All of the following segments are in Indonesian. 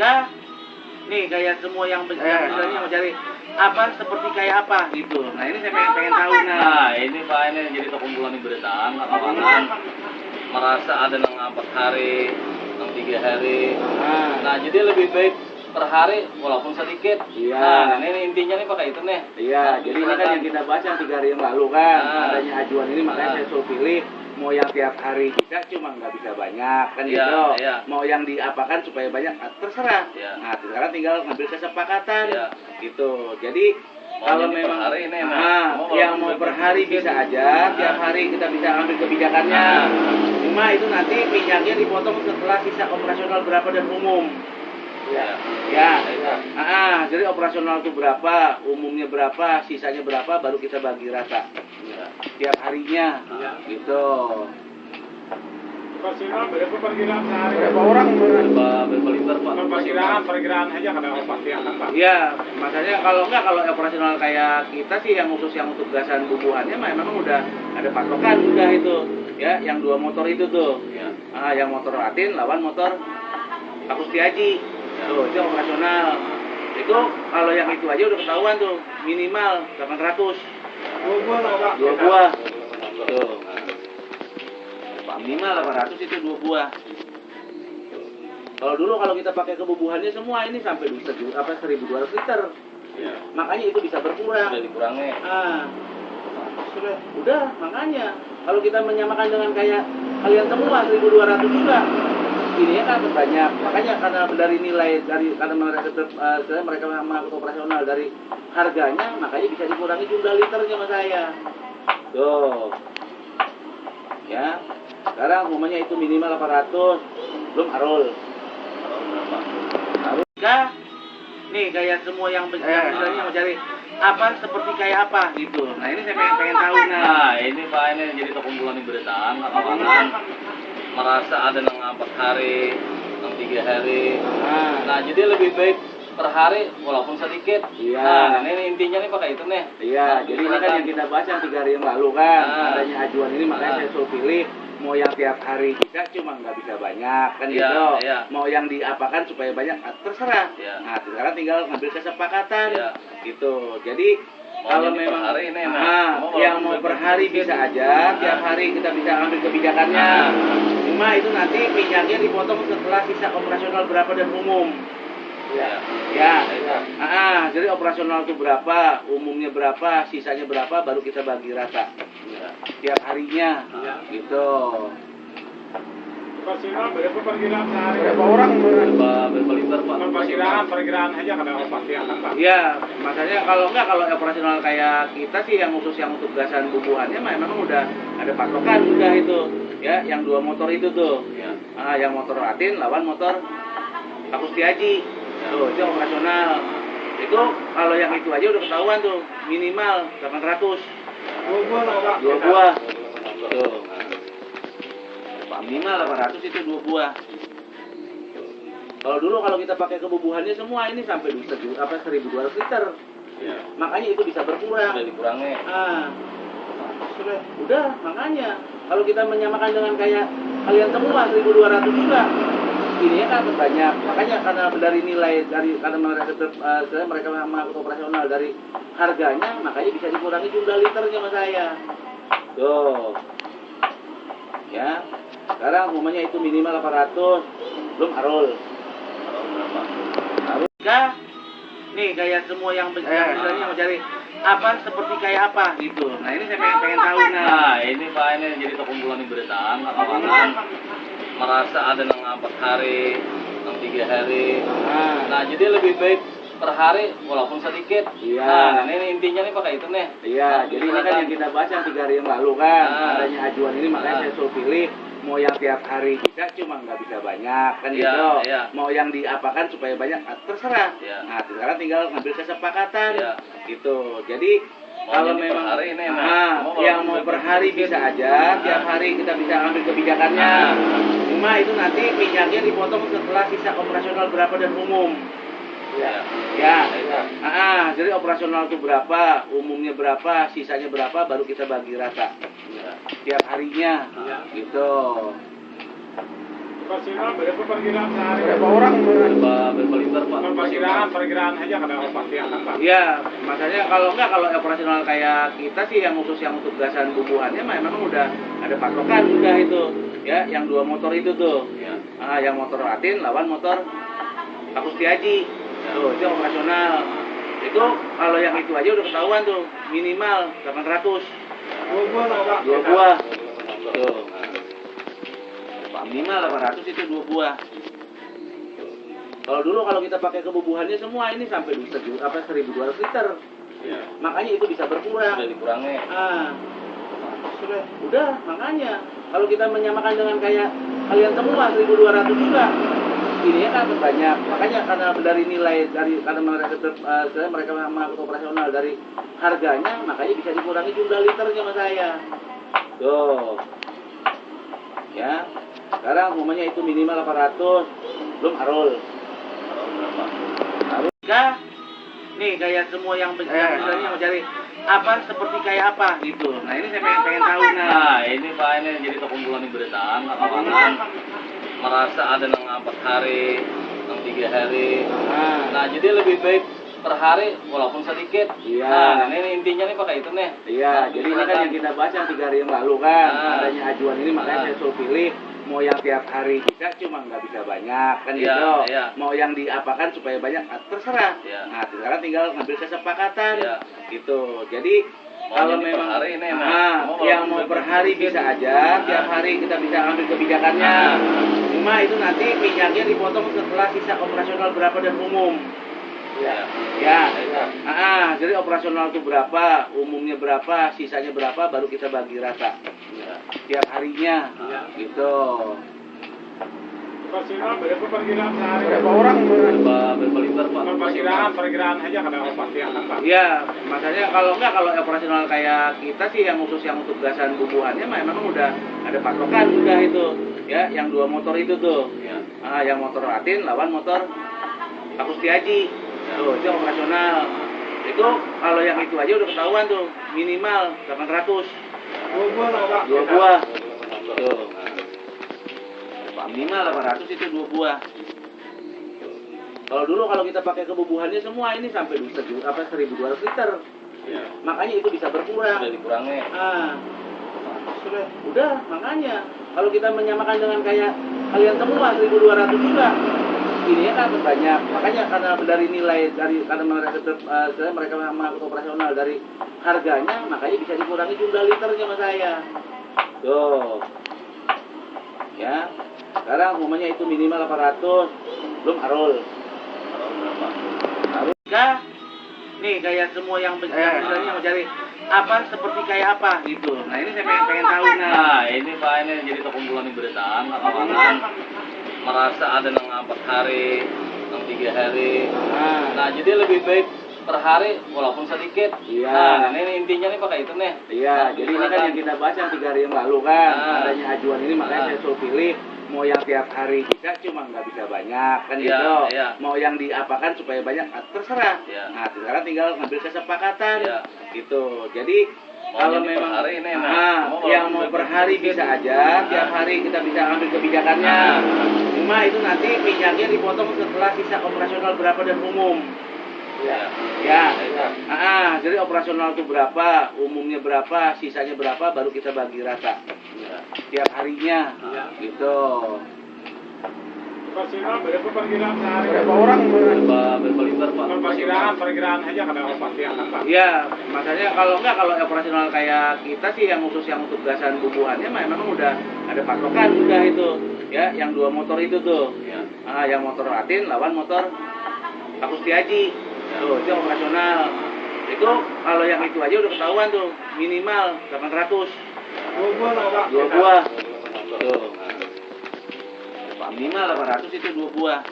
Kah? Nih kayak semua yang misalnya mau cari apa seperti kayak apa gitu. Nah ini saya pengen tahu Nah ini Pak, ini jadi terkumpulan beritaan lapangan merasa ada yang 4 hari, yang 3 hari. Nah jadi lebih baik per hari walaupun sedikit. Iya. Nah ini intinya nih pakai itu nih. Iya, Nah, jadi ini kan yang kita bahas yang 3 hari yang lalu kan, adanya ajuan ini makanya saya suruh pilih mau yang tiap hari bisa cuma nggak bisa banyak kan gitu. Mau yang diapakan supaya banyak terserah. Nah sekarang tinggal ngambil kesepakatan gitu. Jadi kalau memang hari ini, yang mau per hari bisa aja, tiap hari kita bisa ambil kebijakannya. Cuma itu nanti minyaknya dipotong setelah sisa operasional berapa dan umum. Jadi operasional itu berapa, umumnya berapa, sisanya berapa, baru kita bagi rata tiap harinya, gitu. Operasional berapa perkiraan sehari? Berapa orang? Berapa liter Pak? Perkiraan aja kada pasti akan Pak. Iya, makanya kalau operasional kayak kita sih yang khusus yang untuk gasan bubuhannya memang udah ada patokan udah itu, ya, yang 2 motor itu tuh, yang motor Latin lawan motor Pak Kustiaji. Tuh, itu operasional. Itu kalau yang itu aja udah ketahuan tuh, minimal 800. 2 buah lah Pak. 2 buah. Tuh. Minimal 800 itu 2 buah. Kalau dulu kalau kita pakai kebubuhannya semua ini sampai 1.200 liter. Makanya itu bisa berkurang. Sudah dikurangi. Udah, makanya kalau kita menyamakan dengan kayak kalian semua 1.200 juga. Ini kan banyak, makanya karena dari nilai karena mereka mengangkut operasional dari harganya, makanya bisa dikurangi jumlah liternya sama saya. Tuh, ya. Sekarang umumnya itu minimal 800, belum arul. Arul kah? Nih kayak semua yang misalnya mau cari apa seperti kayak apa gitu. Nah ini saya pengen tahu Nah ini Pak, ini jadi terkumpulan beritaan lapangan merasa ada yang 4 hari, yang 3 hari. Nah jadi lebih baik per hari walaupun sedikit. Nah ini intinya nih pakai itu nih. Iya, jadi ini kan yang kita bahas yang 3 hari yang lalu kan, adanya ajuan ini makanya saya suruh pilih mau yang tiap hari bisa cuma nggak bisa banyak kan gitu. Mau yang diapakan supaya banyak terserah. Nah sekarang tinggal ngambil kesepakatan gitu. Jadi kalau memang hari ini, yang mau per hari bisa aja, tiap hari kita bisa ambil kebijakannya. Cuma itu nanti minyaknya dipotong setelah sisa operasional berapa dan umum. Jadi operasional itu berapa, umumnya berapa, sisanya berapa, baru kita bagi rata tiap harinya, gitu. Operasional berapa perkiraan sehari? Berapa orang? Berapa liter Pak? Perkiraan aja kada pasti akan Pak. Iya, makanya kalau operasional kayak kita sih yang khusus yang untuk gasan bubuhannya memang udah ada patokan udah itu, ya, yang 2 motor itu tuh, yang motor Latin lawan motor Pak Kustiaji. Tuh, itu operasional. Itu kalau yang itu aja udah ketahuan tuh, minimal 800. 2 buah lah Pak. 2 buah. Tuh. Minimal 800 itu 2 buah. Kalau dulu kalau kita pakai kebubuhannya semua ini sampai 1.200 liter. Makanya itu bisa berkurang. Sudah dikurangi. Udah, makanya kalau kita menyamakan dengan kayak kalian semua 1.200 juga. Ini kan banyak, makanya karena dari nilai karena mereka mengangkut operasional dari harganya, makanya bisa dikurangi jumlah liternya sama saya. Tuh, ya. Sekarang umumnya itu minimal 800, belum arul. Arul kah? Nih kayak semua yang misalnya mau cari apa seperti kayak apa gitu. Nah ini saya pengen tahu Nah ini Pak, ini jadi terkumpulan beritaan lapangan merasa ada yang 4 hari, yang 3 hari. Nah jadi lebih baik per hari walaupun sedikit. Nah ini intinya nih pakai itu nih. Iya, jadi ini kan yang kita bahas yang 3 hari yang lalu kan, adanya ajuan ini makanya saya suruh pilih mau yang tiap hari bisa cuma nggak bisa banyak kan gitu. Mau yang diapakan supaya banyak terserah. Nah sekarang tinggal ngambil kesepakatan gitu. Jadi kalau memang hari ini, yang mau per hari bisa aja, tiap hari kita bisa ambil kebijakannya. Cuma itu nanti minyaknya dipotong setelah sisa operasional berapa dan umum. Jadi operasional itu berapa, umumnya berapa, sisanya berapa, baru kita bagi rata tiap harinya, gitu. Operasional berapa perkiraan sehari? Berapa orang? Berapa perkiraan aja kadang pasti akan Pak. Iya, makanya kalau operasional kayak kita sih yang khusus yang untuk gasan bubuhannya memang udah ada patokan udah itu. Ya, yang 2 motor itu tuh. Ya. Yang motor Latin lawan motor Pak Kustiaji. Tuh, itu operasional. Itu kalau yang itu aja udah ketahuan tuh, minimal 800. 2 buah lah Pak. 2 buah. Tuh. Minimal 800 itu 2 buah. Kalau dulu kalau kita pakai kebubuhannya semua ini sampai 1.200 liter. Ya. Makanya itu bisa berkurang. Udah dikurangi. Udah, makanya kalau kita menyamakan dengan kayak kalian semua 1.200 juga. Ini kan banyak. Makanya karena dari nilai karena mereka mengangkut operasional dari harganya, makanya bisa dikurangi jumlah liternya sama saya. Tuh. Ya. Sekarang umumnya itu minimal 800, belum arul. Arul enggak. Nih kayak semua yang misalnya mau cari apa seperti kayak apa gitu. Nah ini saya pengen tahu Nah, ini Pak, ini jadi terkumpulan beritaan kawan-kawan merasa ada yang 4 hari, yang 3 hari. Nah, jadi lebih baik per hari walaupun sedikit. Iya. Nah, ini intinya nih pakai itu nih. Iya, Nah, jadi ini kan yang kita bahas yang 3 hari yang lalu kan, adanya ajuan ini makanya saya suruh pilih mau yang tiap hari bisa cuma nggak bisa banyak kan Iya, gitu. iya. Mau yang diapakan supaya banyak terserah. Iya. Nah, sekarang tinggal ngambil kesepakatan. Iya. Gitu. Jadi Mau kalau jadi per memang hari ini, mau yang walaupun mau per sedikit. hari bisa aja, tiap hari kita bisa ambil kebijakannya. Cuma itu nanti minyaknya dipotong setelah sisa operasional berapa dan umum. Ya. Ya, jadi operasional itu berapa, umumnya berapa, sisanya berapa, baru kita bagi rata. Tiap harinya, gitu. Operasional berapa perkiraan sehari? Berapa orang? Berapa liter Pak? Perkiraan aja kadang pasti akan Pak. Iya, makanya kalau operasional kayak kita sih yang khusus yang untuk gasan bubuhannya memang udah ada patokan udah itu. Ya, yang 2 motor itu tuh. Ya. Yang motor Latin lawan motor Pak Kustiaji. Tuh, itu operasional. Itu kalau yang itu aja udah ketahuan tuh, minimal 800. 2 buah lah Pak. 2 buah. Tuh. Minimal 800 itu 2 buah. Kalau dulu kalau kita pakai kebubuhannya semua ini sampai 1.200 liter. Ya. Makanya itu bisa berkurang. Udah dikurangi. Udah, makanya kalau kita menyamakan dengan kayak kalian semua 1.200 juga. Ini kan banyak. Makanya karena dari nilai karena mereka mengangkut operasional dari harganya, makanya bisa dikurangi jumlah liternya sama saya. Tuh. Ya. Sekarang umumnya itu minimal 800, belum arul. Arul enggak. Nih kayak semua yang misalnya mau cari apa seperti kayak apa gitu. Nah ini saya pengen tahu Nah, ini Pak, ini jadi terkumpulan beritaan kawan-kawan merasa ada yang 4 hari, yang 3 hari. Nah, jadi lebih baik per hari walaupun sedikit. Iya. Nah, ini intinya nih pakai itu nih. Iya, jadi ini kan yang kita bahas yang 3 hari yang lalu kan, adanya ajuan ini makanya saya suruh pilih mau yang tiap hari bisa cuma nggak bisa banyak kan Iya, gitu. iya. Mau yang diapakan supaya banyak terserah. Iya. Nah, sekarang tinggal ngambil kesepakatan. Iya. Gitu. Jadi Mau kalau jadi per memang hari ini, yang mau per hari bisa aja, tiap hari kita bisa ambil kebijakannya. Cuma itu nanti minyaknya dipotong setelah sisa operasional berapa dan umum. Ya. Jadi operasional itu berapa, umumnya berapa, sisanya berapa, baru kita bagi rata. Tiap harinya, gitu. Operasional berapa perkiraan sehari? Berapa orang? Berapa liter Pak? Perkiraan aja kadang pasti akan Pak. Iya, makanya kalau operasional kayak kita sih yang khusus yang untuk gasan bubuhannya memang udah ada patokan udah itu. Ya, yang 2 motor itu tuh. Ya. Yang motor Latin lawan motor Pak Kustiaji. Tuh, itu operasional. Itu kalau yang itu aja udah ketahuan tuh, minimal 800. 2 buah lah Pak. 2 buah. Tuh. Minimal 800 itu 2 buah.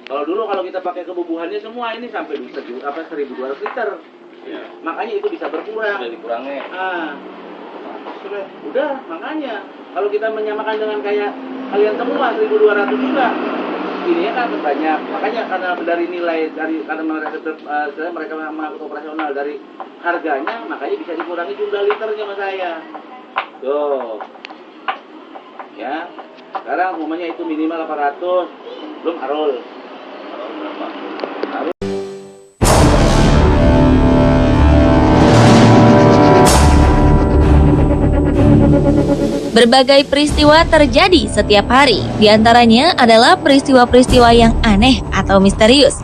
Kalau dulu kalau kita pakai kebubuhannya semua ini sampai 1.200 liter. Ya. Makanya itu bisa berkurang. Udah dikurangi. Udah, makanya kalau kita menyamakan dengan kayak kalian semua 1.200 juga. Ini kan banyak. Makanya karena dari nilai karena mereka mengangkut operasional dari harganya, makanya bisa dikurangi jumlah liternya sama saya. Tuh. Ya. Sekarang umumnya itu minimal 800, belum arul. tahun berapa. Berbagai peristiwa terjadi setiap hari, di antaranya adalah peristiwa-peristiwa yang aneh atau misterius.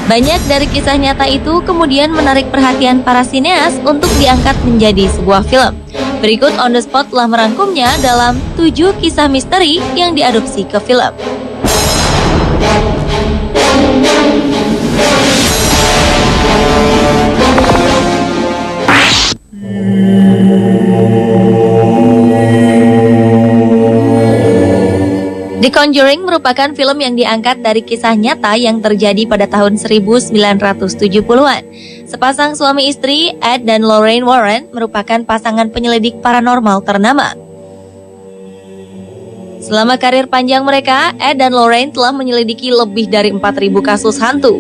Banyak dari kisah nyata itu kemudian menarik perhatian para sineas untuk diangkat menjadi sebuah film. Berikut On The Spot telah merangkumnya dalam 7 kisah misteri yang diadopsi ke film. The Conjuring merupakan film yang diangkat dari kisah nyata yang terjadi pada tahun 1970-an. Sepasang suami istri, Ed dan Lorraine Warren, merupakan pasangan penyelidik paranormal ternama. Selama karir panjang mereka, Ed dan Lorraine telah menyelidiki lebih dari 4.000 kasus hantu.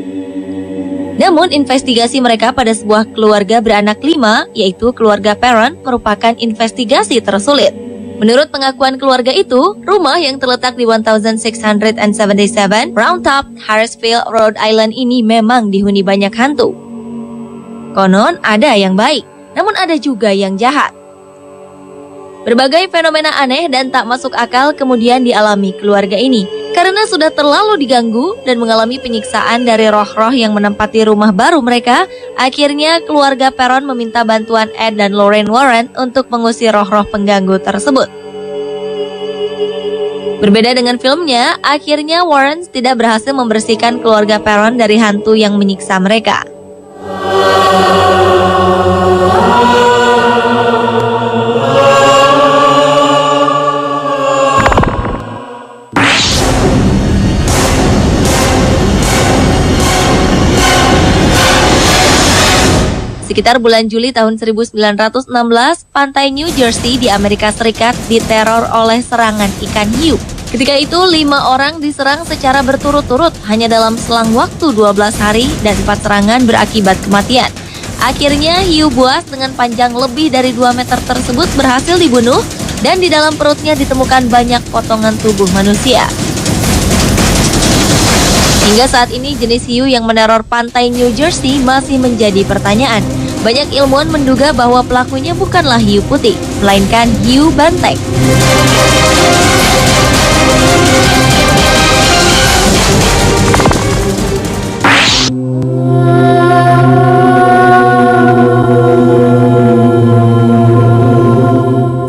Namun, investigasi mereka pada sebuah keluarga beranak 5, yaitu keluarga Perron, merupakan investigasi tersulit. Menurut pengakuan keluarga itu, rumah yang terletak di 1677 Round Top, Harrisville, Rhode Island ini memang dihuni banyak hantu. Konon ada yang baik, namun ada juga yang jahat. Berbagai fenomena aneh dan tak masuk akal kemudian dialami keluarga ini. Karena sudah terlalu diganggu dan mengalami penyiksaan dari roh-roh yang menempati rumah baru mereka, akhirnya keluarga Perron meminta bantuan Ed dan Lorraine Warren untuk mengusir roh-roh pengganggu tersebut. Berbeda dengan filmnya, akhirnya Warren tidak berhasil membersihkan keluarga Perron dari hantu yang menyiksa mereka. Sekitar bulan Juli tahun 1916, pantai New Jersey di Amerika Serikat diteror oleh serangan ikan hiu. Ketika itu, 5 orang diserang secara berturut-turut hanya dalam selang waktu 12 hari dan 4 serangan berakibat kematian. Akhirnya, hiu buas dengan panjang lebih dari 2 meter tersebut berhasil dibunuh dan di dalam perutnya ditemukan banyak potongan tubuh manusia. Hingga saat ini, jenis hiu yang meneror pantai New Jersey masih menjadi pertanyaan. Banyak ilmuwan menduga bahwa pelakunya bukanlah hiu putih, melainkan hiu banteng.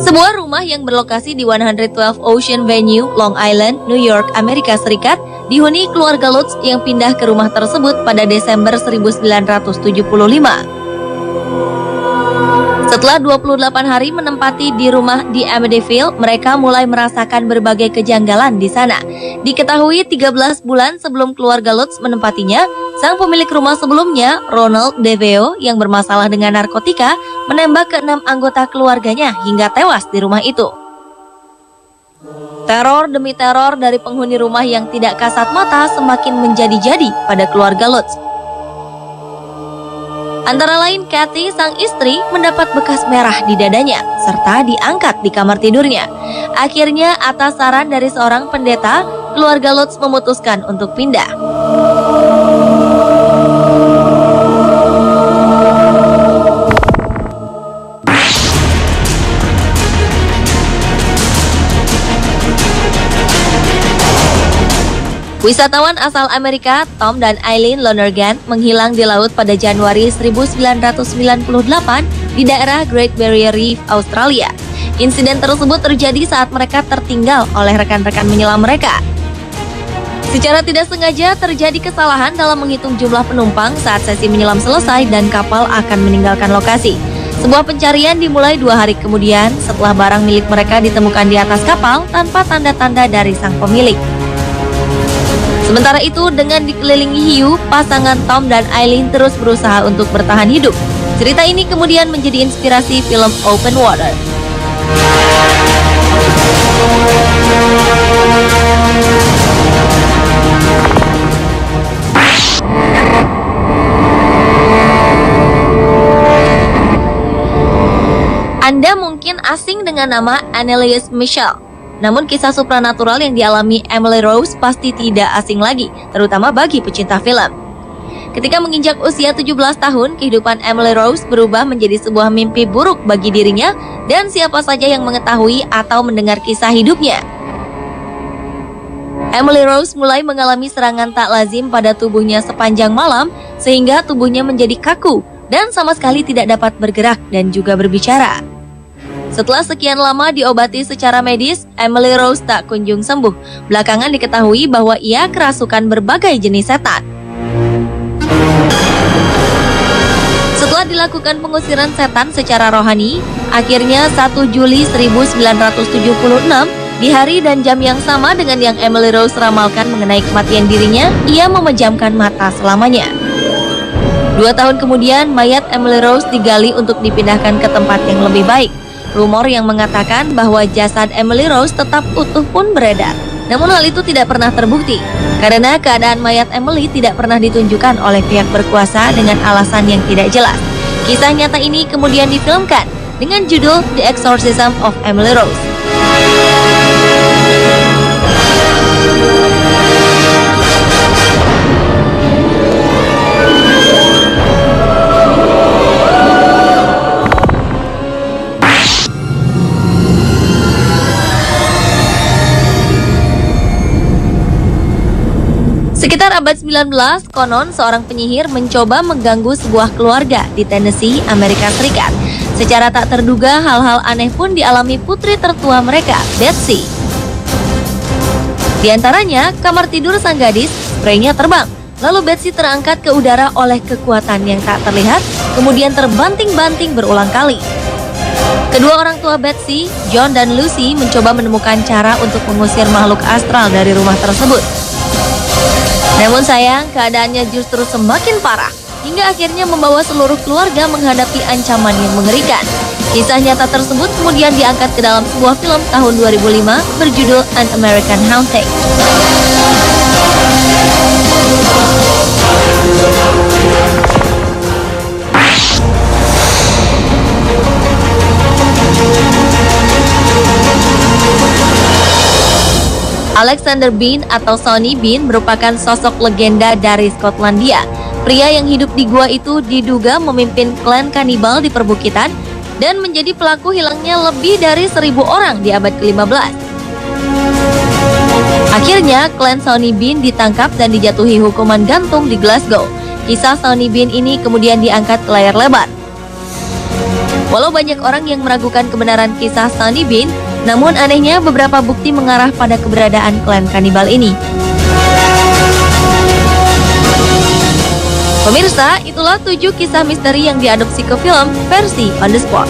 Sebuah rumah yang berlokasi di 112 Ocean Avenue, Long Island, New York, Amerika Serikat, dihuni keluarga Lutz yang pindah ke rumah tersebut pada Desember 1975. Setelah 28 hari menempati di rumah di Amityville, mereka mulai merasakan berbagai kejanggalan di sana. Diketahui 13 bulan sebelum keluarga Lutz menempatinya, sang pemilik rumah sebelumnya, Ronald DeVeo, yang bermasalah dengan narkotika, menembak ke-6 anggota keluarganya hingga tewas di rumah itu. Teror demi teror dari penghuni rumah yang tidak kasat mata semakin menjadi-jadi pada keluarga Lutz. Antara lain, Kathy, sang istri, mendapat bekas merah di dadanya, serta diangkat di kamar tidurnya. Akhirnya, atas saran dari seorang pendeta, keluarga Lutz memutuskan untuk pindah. Wisatawan asal Amerika, Tom dan Eileen Lonergan, menghilang di laut pada Januari 1998 di daerah Great Barrier Reef, Australia. Insiden tersebut terjadi saat mereka tertinggal oleh rekan-rekan menyelam mereka. Secara tidak sengaja terjadi kesalahan dalam menghitung jumlah penumpang saat sesi menyelam selesai dan kapal akan meninggalkan lokasi. Sebuah pencarian dimulai 2 hari kemudian setelah barang milik mereka ditemukan di atas kapal tanpa tanda-tanda dari sang pemilik. Sementara itu, dengan dikelilingi hiu, pasangan Tom dan Eileen terus berusaha untuk bertahan hidup. Cerita ini kemudian menjadi inspirasi film Open Water. Anda mungkin asing dengan nama Anneliese Michel. Namun kisah supranatural yang dialami Emily Rose pasti tidak asing lagi, terutama bagi pecinta film. Ketika menginjak usia 17 tahun, kehidupan Emily Rose berubah menjadi sebuah mimpi buruk bagi dirinya dan siapa saja yang mengetahui atau mendengar kisah hidupnya. Emily Rose mulai mengalami serangan tak lazim pada tubuhnya sepanjang malam sehingga tubuhnya menjadi kaku dan sama sekali tidak dapat bergerak dan juga berbicara. Setelah sekian lama diobati secara medis, Emily Rose tak kunjung sembuh. Belakangan diketahui bahwa ia kerasukan berbagai jenis setan. Setelah dilakukan pengusiran setan secara rohani, akhirnya 1 Juli 1976, di hari dan jam yang sama dengan yang Emily Rose ramalkan mengenai kematian dirinya, ia memejamkan mata selamanya. 2 tahun kemudian, mayat Emily Rose digali untuk dipindahkan ke tempat yang lebih baik. Rumor yang mengatakan bahwa jasad Emily Rose tetap utuh pun beredar. Namun hal itu tidak pernah terbukti, karena keadaan mayat Emily tidak pernah ditunjukkan oleh pihak berkuasa dengan alasan yang tidak jelas. Kisah nyata ini kemudian difilmkan dengan judul The Exorcism of Emily Rose. Sekitar abad 19, konon seorang penyihir mencoba mengganggu sebuah keluarga di Tennessee, Amerika Serikat. Secara tak terduga, hal-hal aneh pun dialami putri tertua mereka, Betsy. Di antaranya, kamar tidur sang gadis, spraynya terbang. Lalu Betsy terangkat ke udara oleh kekuatan yang tak terlihat, kemudian terbanting-banting berulang kali. Kedua orang tua Betsy, John dan Lucy, mencoba menemukan cara untuk mengusir makhluk astral dari rumah tersebut. Namun sayang, keadaannya justru semakin parah, hingga akhirnya membawa seluruh keluarga menghadapi ancaman yang mengerikan. Kisah nyata tersebut kemudian diangkat ke dalam sebuah film tahun 2005 berjudul An American Haunting. Alexander Bean atau Sonny Bean merupakan sosok legenda dari Skotlandia. Pria yang hidup di gua itu diduga memimpin klan kanibal di perbukitan dan menjadi pelaku hilangnya lebih dari 1.000 orang di abad ke-15. Akhirnya, klan Sonny Bean ditangkap dan dijatuhi hukuman gantung di Glasgow. Kisah Sonny Bean ini kemudian diangkat ke layar lebar. Walau banyak orang yang meragukan kebenaran kisah Sonny Bean, namun anehnya beberapa bukti mengarah pada keberadaan klan kanibal ini. Pemirsa, itulah 7 kisah misteri yang diadopsi ke film versi On The Spot.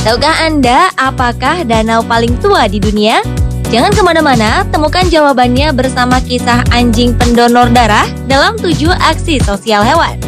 Tahukah Anda apakah danau paling tua di dunia? Jangan kemana-mana, temukan jawabannya bersama kisah anjing pendonor darah dalam 7 aksi sosial hewan.